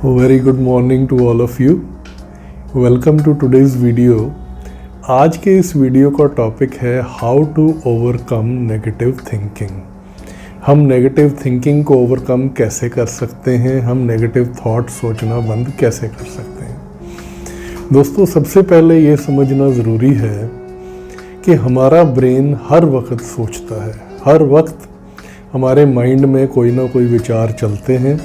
Very good morning to all of you. Welcome to today's video. आज के इस video का टॉपिक है how to overcome negative thinking. हम नेगेटिव थिंकिंग को ओवरकम कैसे कर सकते हैं, हम नेगेटिव थॉट सोचना बंद कैसे कर सकते हैं। दोस्तों, सबसे पहले ये समझना ज़रूरी है कि हमारा ब्रेन हर वक्त सोचता है। हर वक्त हमारे माइंड में कोई ना कोई विचार चलते हैं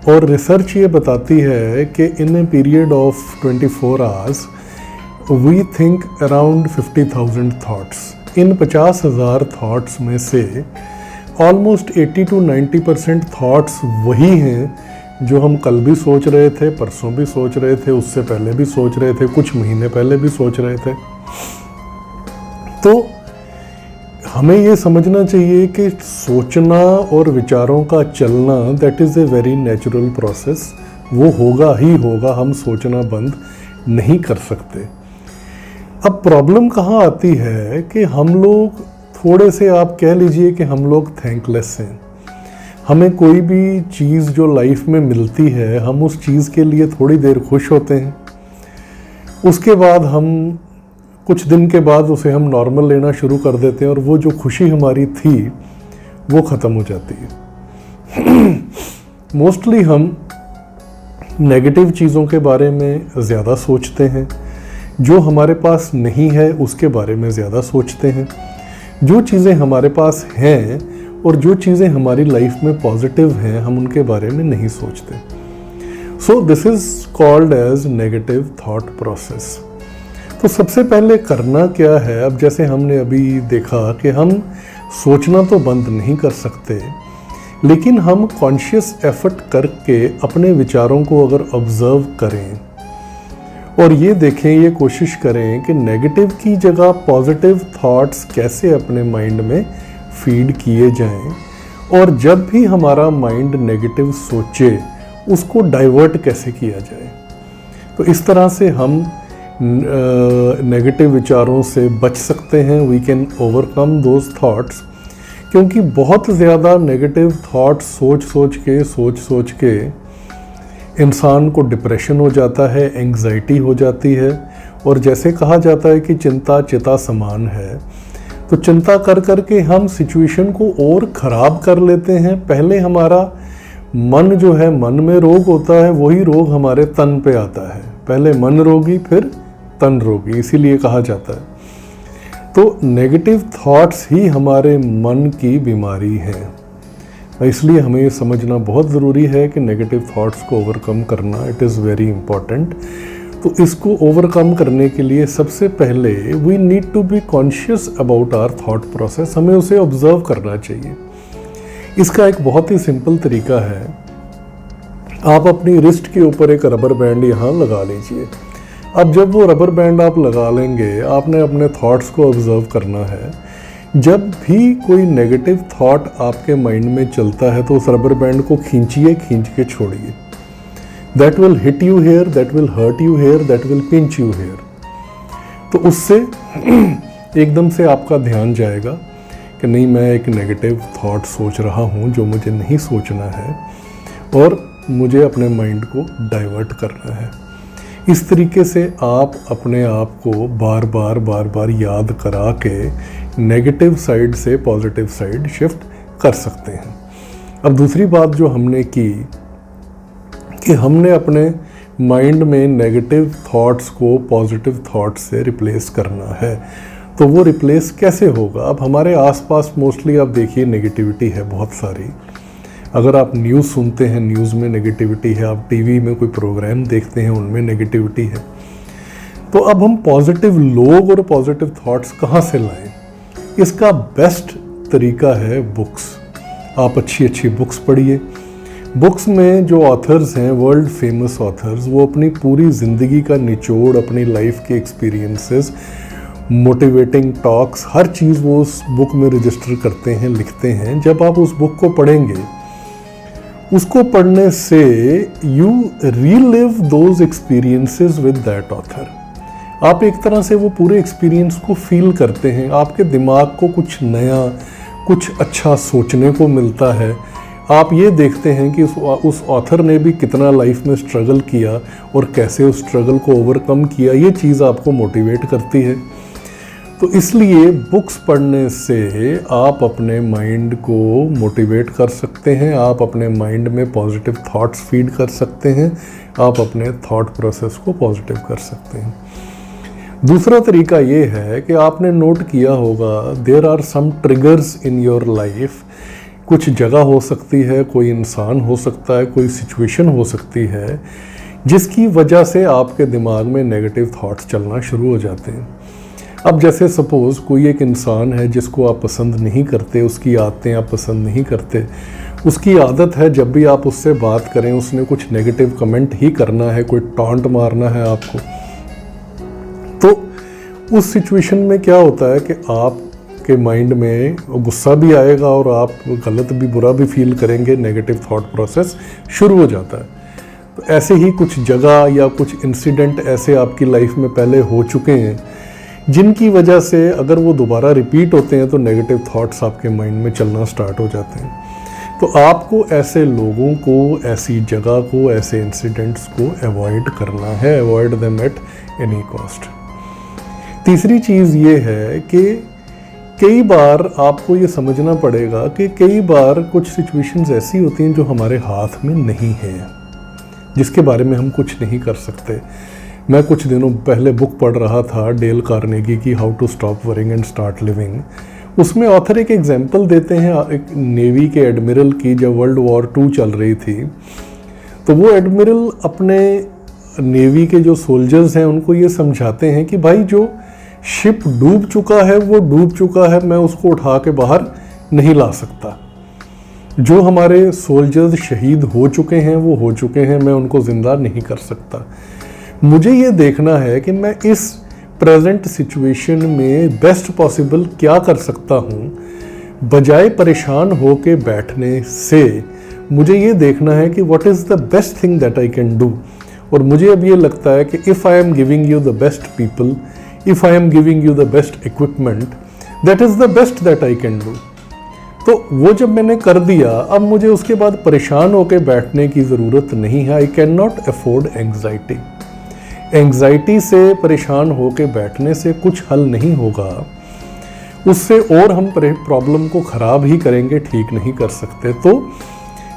और रिसर्च ये बताती है कि in a period of 24 hours we think around 50,000 thoughts. इन 50,000 थाट्स में से ऑलमोस्ट 80 to 90% थाट्स वही हैं जो हम कल भी सोच रहे थे, परसों भी सोच रहे थे, उससे पहले भी सोच रहे थे, कुछ महीने पहले भी सोच रहे थे। तो हमें ये समझना चाहिए कि सोचना और विचारों का चलना that is a very natural process. वो होगा ही होगा, हम सोचना बंद नहीं कर सकते। अब प्रॉब्लम कहाँ आती है कि हम लोग थोड़े से, आप कह लीजिए कि हम लोग थैंकलेस हैं। हमें कोई भी चीज़ जो लाइफ में मिलती है, हम उस चीज़ के लिए थोड़ी देर खुश होते हैं, उसके बाद हम कुछ दिन के बाद उसे हम नॉर्मल लेना शुरू कर देते हैं और वो जो खुशी हमारी थी वो ख़त्म हो जाती है। मोस्टली हम नेगेटिव चीज़ों के बारे में ज़्यादा सोचते हैं, जो हमारे पास नहीं है उसके बारे में ज़्यादा सोचते हैं। जो चीज़ें हमारे पास हैं और जो चीज़ें हमारी लाइफ में पॉजिटिव हैं, हम उनके बारे में नहीं सोचते। So this is called as negative thought process. तो सबसे पहले करना क्या है, अब जैसे हमने अभी देखा कि हम सोचना तो बंद नहीं कर सकते, लेकिन हम कॉन्शियस एफर्ट करके अपने विचारों को अगर ऑब्जर्व करें और ये देखें, ये कोशिश करें कि नेगेटिव की जगह पॉजिटिव थॉट्स कैसे अपने माइंड में फीड किए जाएं और जब भी हमारा माइंड नेगेटिव सोचे उसको डाइवर्ट कैसे किया जाए। तो इस तरह से हम नेगेटिव विचारों से बच सकते हैं। We can overcome those thoughts, क्योंकि बहुत ज़्यादा नेगेटिव थॉट्स सोच सोच के इंसान को डिप्रेशन हो जाता है, एंग्जाइटी हो जाती है। और जैसे कहा जाता है कि चिंता चिता समान है, तो चिंता कर कर के हम सिचुएशन को और ख़राब कर लेते हैं। पहले हमारा मन जो है, मन में रोग होता है, वही रोग हमारे तन पे आता है। पहले मन रोगी फिर तन रोगी, इसीलिए कहा जाता है। तो नेगेटिव थॉट्स ही हमारे मन की बीमारी है। इसलिए हमें ये समझना बहुत ज़रूरी है कि नेगेटिव थॉट्स को ओवरकम करना इट इज़ वेरी इम्पॉर्टेंट। तो इसको ओवरकम करने के लिए सबसे पहले we need to be conscious about our thought process. हमें उसे ऑब्जर्व करना चाहिए। इसका एक बहुत ही सिंपल तरीका है, आप अपनी रिस्ट के ऊपर एक रबर बैंड यहाँ लगा लीजिए। अब जब वो रबर बैंड आप लगा लेंगे, आपने अपने थॉट्स को ऑब्जर्व करना है। जब भी कोई नेगेटिव थॉट आपके माइंड में चलता है तो उस रबर बैंड को खींचिए, खींच के छोड़िए। That will hit you here, that will hurt you here, that will pinch you here. तो उससे एकदम से आपका ध्यान जाएगा कि नहीं, मैं एक नेगेटिव थॉट सोच रहा हूँ जो मुझे नहीं सोचना है और मुझे अपने माइंड को डाइवर्ट करना है। इस तरीके से आप अपने आप को बार बार याद करा के नेगेटिव साइड से पॉजिटिव साइड शिफ्ट कर सकते हैं। अब दूसरी बात जो हमने की कि हमने अपने माइंड में नेगेटिव थॉट्स को पॉजिटिव थॉट्स से रिप्लेस करना है। तो वो रिप्लेस कैसे होगा? अब हमारे आसपास मोस्टली आप देखिए नेगेटिविटी है बहुत सारी। अगर आप न्यूज़ सुनते हैं, न्यूज़ में नेगेटिविटी है। आप टीवी में कोई प्रोग्राम देखते हैं, उनमें नेगेटिविटी है। तो अब हम पॉजिटिव लोग और पॉजिटिव थॉट्स कहाँ से लाएं? इसका बेस्ट तरीका है बुक्स। आप अच्छी बुक्स पढ़िए। बुक्स में जो ऑथर्स हैं, वर्ल्ड फेमस ऑथर्स, वो अपनी पूरी ज़िंदगी का निचोड़, अपनी लाइफ के एक्सपीरियंसेस, मोटिवेटिंग टॉक्स, हर चीज़ वो उस बुक में रजिस्टर करते हैं, लिखते हैं। जब आप उस बुक को पढ़ेंगे, उसको पढ़ने से you relive those experiences with that author. आप एक तरह से वो पूरे एक्सपीरियंस को फील करते हैं। आपके दिमाग को कुछ नया, कुछ अच्छा सोचने को मिलता है। आप ये देखते हैं कि उस ऑथर ने भी कितना लाइफ में स्ट्रगल किया और कैसे उस स्ट्रगल को ओवरकम किया, ये चीज़ आपको मोटिवेट करती है। तो इसलिए बुक्स पढ़ने से आप अपने माइंड को मोटिवेट कर सकते हैं, आप अपने माइंड में पॉजिटिव थॉट्स फीड कर सकते हैं, आप अपने थॉट प्रोसेस को पॉजिटिव कर सकते हैं। दूसरा तरीका ये है कि आपने नोट किया होगा there are some triggers in your life. कुछ जगह हो सकती है, कोई इंसान हो सकता है, कोई सिचुएशन हो सकती है जिसकी वजह से आपके दिमाग में नेगेटिव थॉट्स चलना शुरू हो जाते हैं। अब जैसे सपोज़ कोई एक इंसान है जिसको आप पसंद नहीं करते, उसकी आदतें आप पसंद नहीं करते, उसकी आदत है जब भी आप उससे बात करें उसने कुछ नेगेटिव कमेंट ही करना है, कोई टॉन्ट मारना है आपको। तो उस सिचुएशन में क्या होता है कि आपके माइंड में गुस्सा भी आएगा और आप गलत भी, बुरा भी फील करेंगे, नेगेटिव थॉट प्रोसेस शुरू हो जाता है। तो ऐसे ही कुछ जगह या कुछ इंसिडेंट ऐसे आपकी लाइफ में पहले हो चुके हैं जिनकी वजह से अगर वो दोबारा रिपीट होते हैं तो नेगेटिव थॉट्स आपके माइंड में चलना स्टार्ट हो जाते हैं। तो आपको ऐसे लोगों को, ऐसी जगह को, ऐसे इंसिडेंट्स को अवॉइड करना है, avoid them at any cost. तीसरी चीज़ ये है कि कई बार आपको ये समझना पड़ेगा कि कई बार कुछ सिचुएशंस ऐसी होती हैं जो हमारे हाथ में नहीं है, जिसके बारे में हम कुछ नहीं कर सकते। मैं कुछ दिनों पहले बुक पढ़ रहा था डेल कार्नेगी की how to stop worrying and start living. उसमें ऑथर एक एग्जांपल देते हैं एक नेवी के एडमिरल की। जब वर्ल्ड वॉर 2 चल रही थी तो वो एडमिरल अपने नेवी के जो सोल्जर्स हैं उनको ये समझाते हैं कि भाई जो शिप डूब चुका है वो डूब चुका है, मैं उसको उठा के बाहर नहीं ला सकता। जो हमारे सोल्जर्स शहीद हो चुके हैं वो हो चुके हैं, मैं उनको ज़िंदा नहीं कर सकता। मुझे ये देखना है कि मैं इस प्रेजेंट सिचुएशन में बेस्ट पॉसिबल क्या कर सकता हूँ। बजाय परेशान हो के बैठने से मुझे ये देखना है कि what is the best thing that I can do. और मुझे अब ये लगता है कि if I am giving you the best people, if I am giving you the best equipment, that is the best that I can do. तो वो जब मैंने कर दिया, अब मुझे उसके बाद परेशान होकर बैठने की ज़रूरत नहीं है। I can not afford anxiety. Anxiety से, परेशान होकर बैठने से कुछ हल नहीं होगा, उससे और हम प्रॉब्लम को ख़राब ही करेंगे, ठीक नहीं कर सकते। तो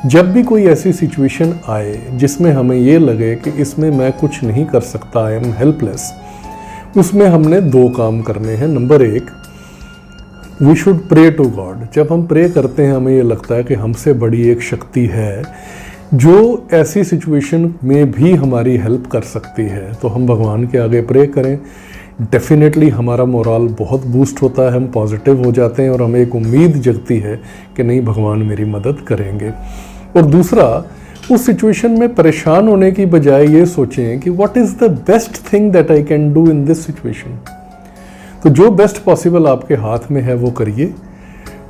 जब भी कोई ऐसी सिचुएशन आए जिसमें हमें ये लगे कि इसमें मैं कुछ नहीं कर सकता, आई एम हेल्पलेस, उसमें हमने 2 काम करने हैं। Number 1, we should pray to God. जब हम प्रे करते हैं हमें ये लगता है कि हमसे बड़ी एक शक्ति है जो ऐसी सिचुएशन में भी हमारी हेल्प कर सकती है, तो हम भगवान के आगे प्रे करें। डेफिनेटली हमारा मोरल बहुत बूस्ट होता है, हम पॉजिटिव हो जाते हैं और हमें एक उम्मीद जगती है कि नहीं, भगवान मेरी मदद करेंगे। और दूसरा, उस सिचुएशन में परेशान होने की बजाय ये सोचें कि what is the best thing that I can do in this situation. तो जो बेस्ट पॉसिबल आपके हाथ में है वो करिए।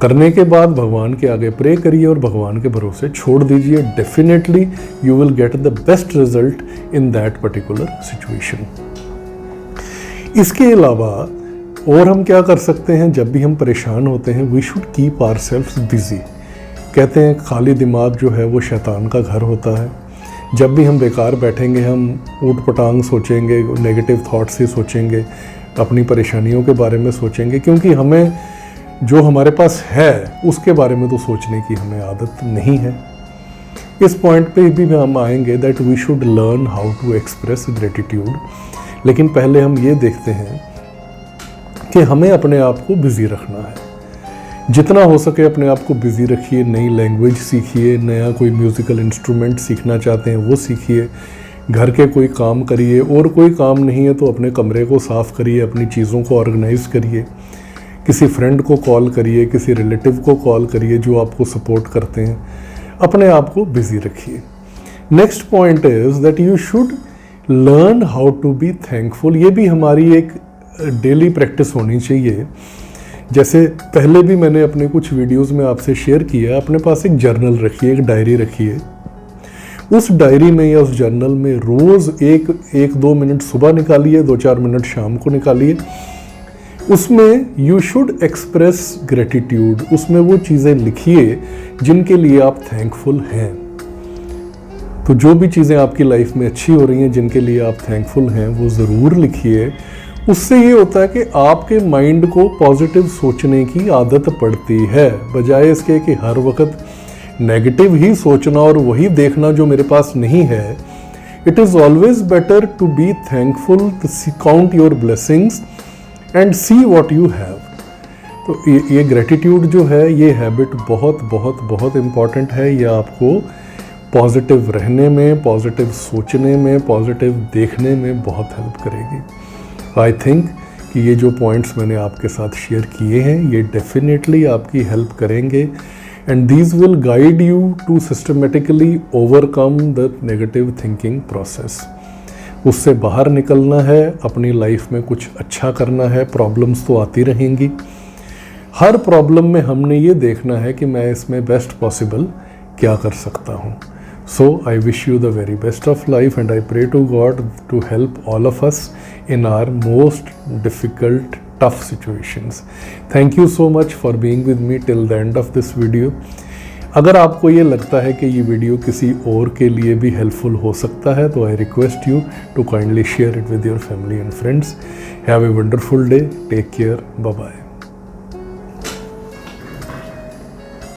करने के बाद भगवान के आगे प्रे करिए और भगवान के भरोसे छोड़ दीजिए। Definitely you will get the best result in that particular situation. इसके अलावा और हम क्या कर सकते हैं जब भी हम परेशान होते हैं? We should keep ourselves busy. कहते हैं खाली दिमाग जो है वो शैतान का घर होता है। जब भी हम बेकार बैठेंगे, हम ऊट पटांग सोचेंगे, नेगेटिव थॉट्स ही सोचेंगे, अपनी परेशानियों के बारे में सोचेंगे, क्योंकि हमें जो हमारे पास है उसके बारे में तो सोचने की हमें आदत नहीं है। इस पॉइंट पे भी हम आएंगे that we should learn how to express gratitude. लेकिन पहले हम ये देखते हैं कि हमें अपने आप को बिज़ी रखना है। जितना हो सके अपने आप को बिज़ी रखिए। नई लैंग्वेज सीखिए, नया कोई म्यूज़िकल इंस्ट्रूमेंट सीखना चाहते हैं वो सीखिए, घर के कोई काम करिए, और कोई काम नहीं है तो अपने कमरे को साफ़ करिए, अपनी चीज़ों को ऑर्गेनाइज करिए, किसी फ्रेंड को कॉल करिए, किसी रिलेटिव को कॉल करिए जो आपको सपोर्ट करते हैं। अपने आप को बिज़ी रखिए। Next point is that you should learn how to be thankful. ये भी हमारी एक डेली प्रैक्टिस होनी चाहिए। जैसे पहले भी मैंने अपने कुछ वीडियोस में आपसे शेयर किया, अपने पास एक जर्नल रखिए, एक डायरी रखिए। उस डायरी में या उस जर्नल में रोज़ एक 2 मिनट सुबह निकालिए, 2-4 मिनट शाम को निकालिए। उसमें यू शुड एक्सप्रेस ग्रेटिट्यूड। उसमें वो चीज़ें लिखिए जिनके लिए आप थैंकफुल हैं। तो जो भी चीज़ें आपकी लाइफ में अच्छी हो रही हैं, जिनके लिए आप थैंकफुल हैं, वो ज़रूर लिखिए। उससे ये होता है कि आपके माइंड को पॉजिटिव सोचने की आदत पड़ती है, बजाय इसके कि हर वक्त नेगेटिव ही सोचना और वही देखना जो मेरे पास नहीं है। It is always better to be thankful, to count your blessings and see what you have. तो ये ग्रेटिट्यूड जो है, ये हैबिट बहुत बहुत बहुत इम्पॉर्टेंट है। ये आपको पॉजिटिव रहने में, पॉजिटिव सोचने में, पॉजिटिव देखने में बहुत हेल्प करेगी। आई थिंक कि ये जो पॉइंट्स मैंने आपके साथ शेयर किए हैं, ये डेफिनेटली आपकी हेल्प करेंगे and these will guide you to systematically overcome the negative thinking process. उससे बाहर निकलना है, अपनी लाइफ में कुछ अच्छा करना है। प्रॉब्लम्स तो आती रहेंगी, हर प्रॉब्लम में हमने ये देखना है कि मैं इसमें बेस्ट पॉसिबल क्या कर सकता हूँ। So I wish you the very best of life and I pray to God to help all of us in our most difficult, tough situations. Thank you so much for being with me till the end of this video. अगर आपको ये लगता है कि ये video किसी और के लिए भी हेल्पफुल हो सकता है, तो I request you to kindly share it with your family and friends. Have a wonderful day. Take care. Bye-bye.